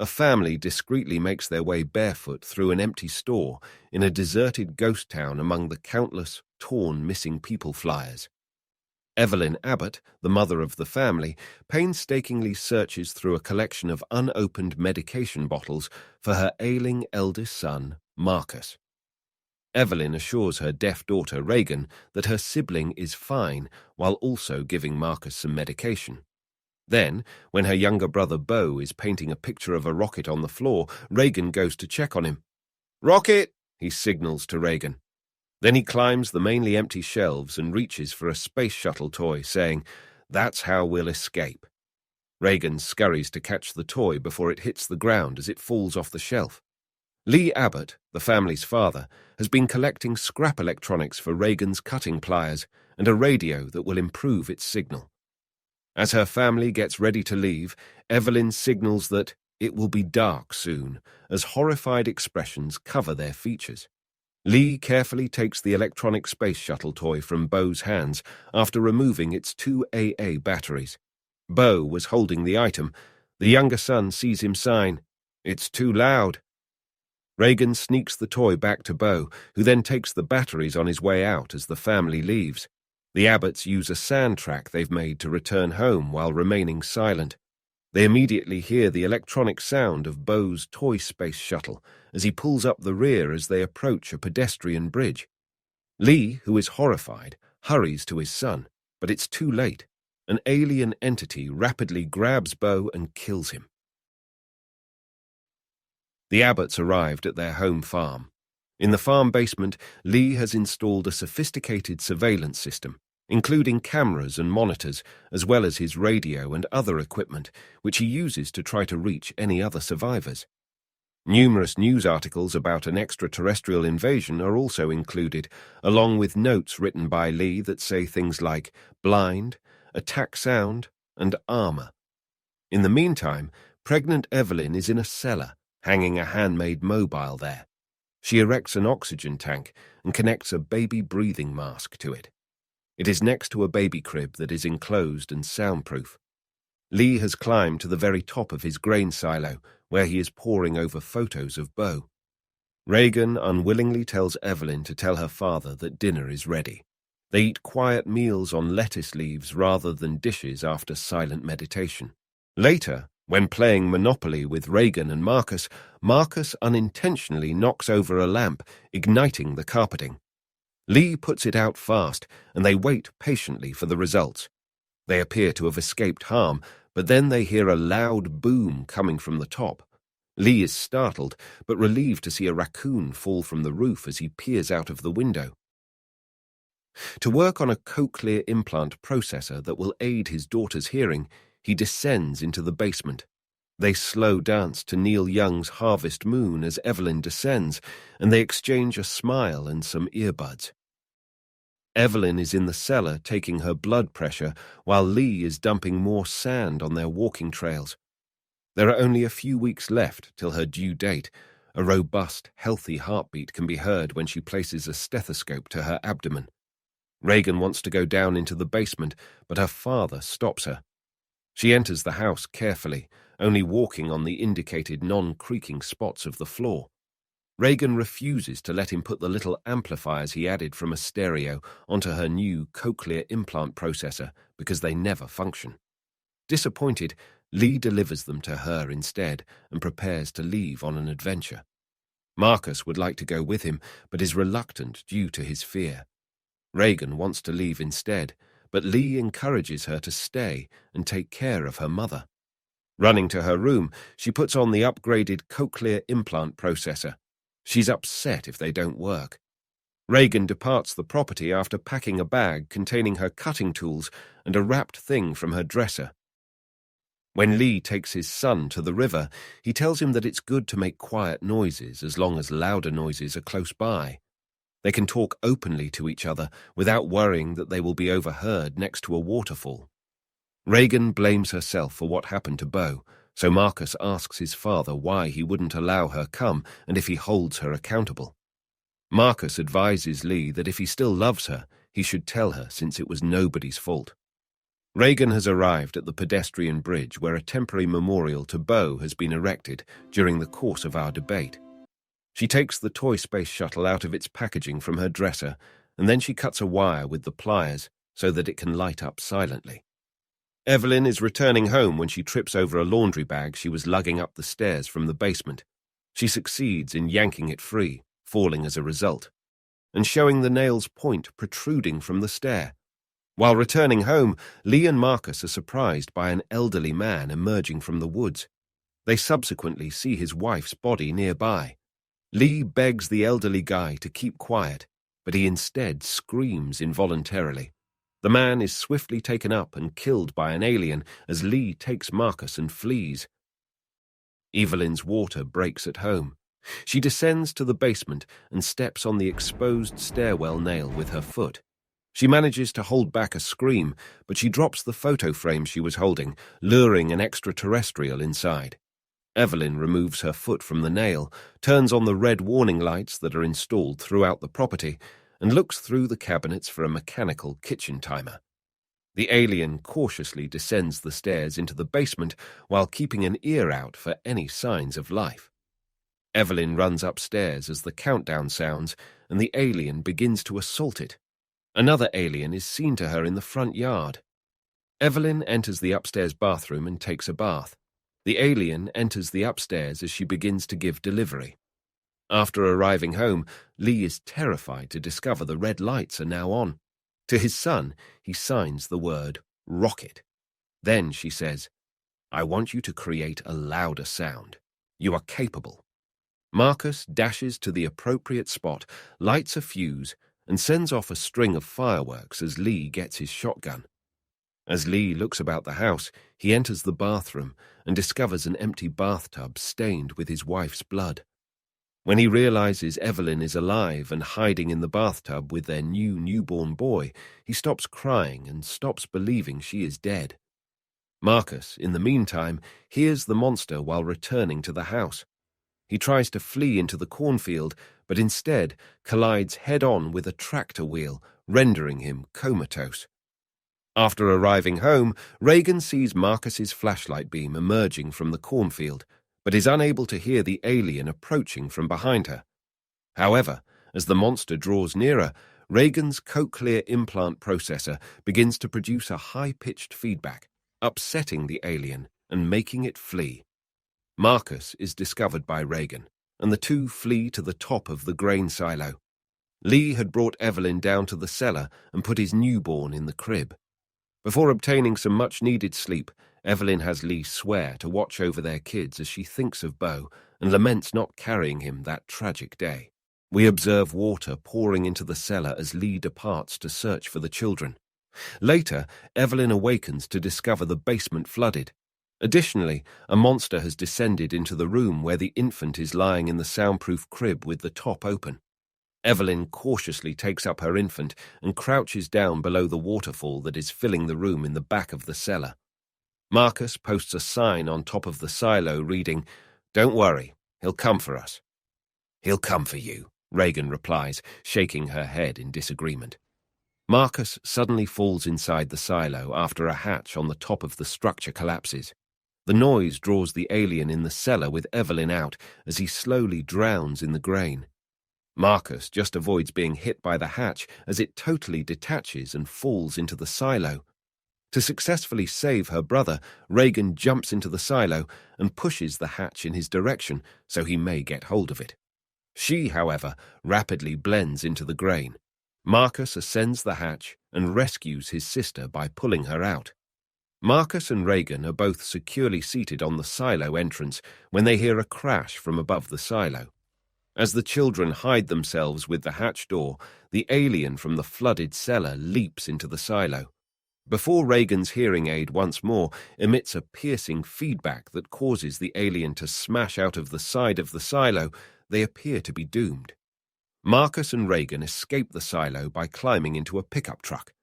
a family discreetly makes their way barefoot through an empty store in a deserted ghost town among the countless, torn, missing people flyers. Evelyn Abbott, the mother of the family, painstakingly searches through a collection of unopened medication bottles for her ailing eldest son, Marcus. Evelyn assures her deaf daughter, Reagan, that her sibling is fine, while also giving Marcus some medication. Then, when her younger brother Beau is painting a picture of a rocket on the floor, Reagan goes to check on him. "Rocket!" he signals to Reagan. Then he climbs the mainly empty shelves and reaches for a space shuttle toy, saying, "That's how we'll escape." Reagan scurries to catch the toy before it hits the ground as it falls off the shelf. Lee Abbott, the family's father, has been collecting scrap electronics for Reagan's cutting pliers and a radio that will improve its signal. As her family gets ready to leave, Evelyn signals that it will be dark soon, as horrified expressions cover their features. Lee carefully takes the electronic space shuttle toy from Beau's hands after removing its 2 AA batteries. Beau was holding the item. The younger son sees him sign, "It's too loud." Reagan sneaks the toy back to Beau, who then takes the batteries on his way out as the family leaves. The Abbotts use a sand track they've made to return home while remaining silent. They immediately hear the electronic sound of Beau's toy space shuttle as he pulls up the rear as they approach a pedestrian bridge. Lee, who is horrified, hurries to his son, but it's too late. An alien entity rapidly grabs Beau and kills him. The Abbotts arrived at their home farm. In the farm basement, Lee has installed a sophisticated surveillance system, including cameras and monitors, as well as his radio and other equipment, which he uses to try to reach any other survivors. Numerous news articles about an extraterrestrial invasion are also included, along with notes written by Lee that say things like blind, attack sound, and armor. In the meantime, pregnant Evelyn is in a cellar, hanging a handmade mobile there. She erects an oxygen tank and connects a baby breathing mask to it. It is next to a baby crib that is enclosed and soundproof. Lee has climbed to the very top of his grain silo, where he is poring over photos of Beau. Reagan unwillingly tells Evelyn to tell her father that dinner is ready. They eat quiet meals on lettuce leaves rather than dishes after silent meditation. Later, when playing Monopoly with Reagan and Marcus, Marcus unintentionally knocks over a lamp, igniting the carpeting. Lee puts it out fast, and they wait patiently for the results. They appear to have escaped harm, but then they hear a loud boom coming from the top. Lee is startled, but relieved to see a raccoon fall from the roof as he peers out of the window. To work on a cochlear implant processor that will aid his daughter's hearing, he descends into the basement. They slow dance to Neil Young's Harvest Moon as Evelyn descends, and they exchange a smile and some earbuds. Evelyn is in the cellar taking her blood pressure, while Lee is dumping more sand on their walking trails. There are only a few weeks left till her due date. A robust, healthy heartbeat can be heard when she places a stethoscope to her abdomen. Reagan wants to go down into the basement, but her father stops her. She enters the house carefully, only walking on the indicated non-creaking spots of the floor. Reagan refuses to let him put the little amplifiers he added from a stereo onto her new cochlear implant processor because they never function. Disappointed, Lee delivers them to her instead and prepares to leave on an adventure. Marcus would like to go with him, but is reluctant due to his fear. Reagan wants to leave instead, but Lee encourages her to stay and take care of her mother. Running to her room, she puts on the upgraded cochlear implant processor. She's upset if they don't work. Reagan departs the property after packing a bag containing her cutting tools and a wrapped thing from her dresser. When Lee takes his son to the river, he tells him that it's good to make quiet noises as long as louder noises are close by. They can talk openly to each other without worrying that they will be overheard next to a waterfall. Reagan blames herself for what happened to Beau, so Marcus asks his father why he wouldn't allow her come and if he holds her accountable. Marcus advises Lee that if he still loves her, he should tell her since it was nobody's fault. Reagan has arrived at the pedestrian bridge where a temporary memorial to Bo has been erected during the course of our debate. She takes the toy space shuttle out of its packaging from her dresser, and then she cuts a wire with the pliers so that it can light up silently. Evelyn is returning home when she trips over a laundry bag she was lugging up the stairs from the basement. She succeeds in yanking it free, falling as a result, and showing the nail's point protruding from the stair. While returning home, Lee and Marcus are surprised by an elderly man emerging from the woods. They subsequently see his wife's body nearby. Lee begs the elderly guy to keep quiet, but he instead screams involuntarily. The man is swiftly taken up and killed by an alien as Lee takes Marcus and flees. Evelyn's water breaks at home. She descends to the basement and steps on the exposed stairwell nail with her foot. She manages to hold back a scream, but she drops the photo frame she was holding, luring an extraterrestrial inside. Evelyn removes her foot from the nail, turns on the red warning lights that are installed throughout the property, and looks through the cabinets for a mechanical kitchen timer. The alien cautiously descends the stairs into the basement while keeping an ear out for any signs of life. Evelyn runs upstairs as the countdown sounds, and the alien begins to assault it. Another alien is seen to her in the front yard. Evelyn enters the upstairs bathroom and takes a bath. The alien enters the upstairs as she begins to give delivery. After arriving home, Lee is terrified to discover the red lights are now on. To his son, he signs the word rocket. Then she says, "I want you to create a louder sound. You are capable." Marcus dashes to the appropriate spot, lights a fuse, and sends off a string of fireworks as Lee gets his shotgun. As Lee looks about the house, he enters the bathroom and discovers an empty bathtub stained with his wife's blood. When he realizes Evelyn is alive and hiding in the bathtub with their newborn boy, he stops crying and stops believing she is dead. Marcus, in the meantime, hears the monster while returning to the house. He tries to flee into the cornfield, but instead collides head-on with a tractor wheel, rendering him comatose. After arriving home, Reagan sees Marcus's flashlight beam emerging from the cornfield, but is unable to hear the alien approaching from behind her. However, as the monster draws nearer, Reagan's cochlear implant processor begins to produce a high-pitched feedback, upsetting the alien and making it flee. Marcus is discovered by Reagan, and the two flee to the top of the grain silo. Lee had brought Evelyn down to the cellar and put his newborn in the crib. Before obtaining some much-needed sleep, Evelyn has Lee swear to watch over their kids as she thinks of Bo and laments not carrying him that tragic day. We observe water pouring into the cellar as Lee departs to search for the children. Later, Evelyn awakens to discover the basement flooded. Additionally, a monster has descended into the room where the infant is lying in the soundproof crib with the top open. Evelyn cautiously takes up her infant and crouches down below the waterfall that is filling the room in the back of the cellar. Marcus posts a sign on top of the silo reading, "Don't worry, he'll come for us." "He'll come for you," Reagan replies, shaking her head in disagreement. Marcus suddenly falls inside the silo after a hatch on the top of the structure collapses. The noise draws the alien in the cellar with Evelyn out as he slowly drowns in the grain. Marcus just avoids being hit by the hatch as it totally detaches and falls into the silo. To successfully save her brother, Reagan jumps into the silo and pushes the hatch in his direction so he may get hold of it. She, however, rapidly blends into the grain. Marcus ascends the hatch and rescues his sister by pulling her out. Marcus and Reagan are both securely seated on the silo entrance when they hear a crash from above the silo. As the children hide themselves with the hatch door, the alien from the flooded cellar leaps into the silo. Before Reagan's hearing aid once more emits a piercing feedback that causes the alien to smash out of the side of the silo, they appear to be doomed. Marcus and Reagan escape the silo by climbing into a pickup truck.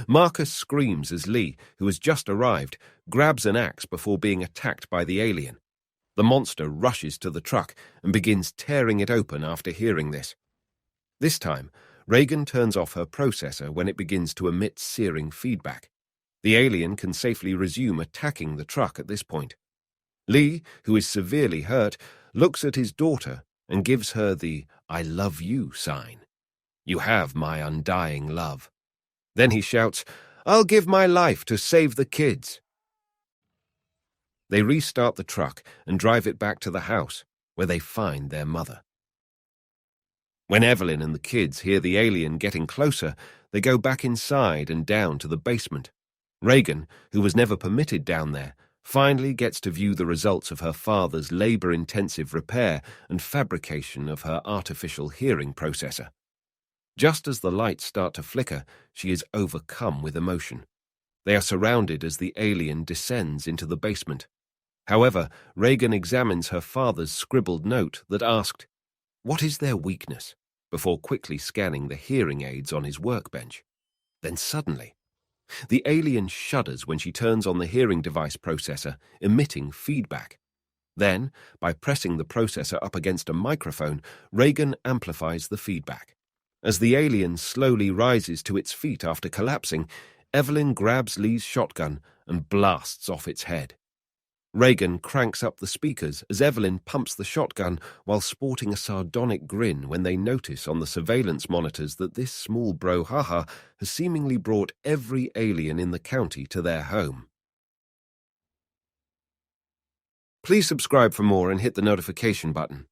Marcus screams as Lee, who has just arrived, grabs an axe before being attacked by the alien. The monster rushes to the truck and begins tearing it open after hearing this. This time, Reagan turns off her processor when it begins to emit searing feedback. The alien can safely resume attacking the truck at this point. Lee, who is severely hurt, looks at his daughter and gives her the "I love you" sign. "You have my undying love." Then he shouts, "I'll give my life to save the kids." They restart the truck and drive it back to the house, where they find their mother. When Evelyn and the kids hear the alien getting closer, they go back inside and down to the basement. Reagan, who was never permitted down there, finally gets to view the results of her father's labor-intensive repair and fabrication of her artificial hearing processor. Just as the lights start to flicker, she is overcome with emotion. They are surrounded as the alien descends into the basement. However, Reagan examines her father's scribbled note that asked, "What is their weakness?" before quickly scanning the hearing aids on his workbench. Then suddenly, the alien shudders when she turns on the hearing device processor, emitting feedback. Then, by pressing the processor up against a microphone, Reagan amplifies the feedback. As the alien slowly rises to its feet after collapsing, Evelyn grabs Lee's shotgun and blasts off its head. Reagan cranks up the speakers as Evelyn pumps the shotgun while sporting a sardonic grin when they notice on the surveillance monitors that this small brouhaha has seemingly brought every alien in the county to their home. Please subscribe for more and hit the notification button.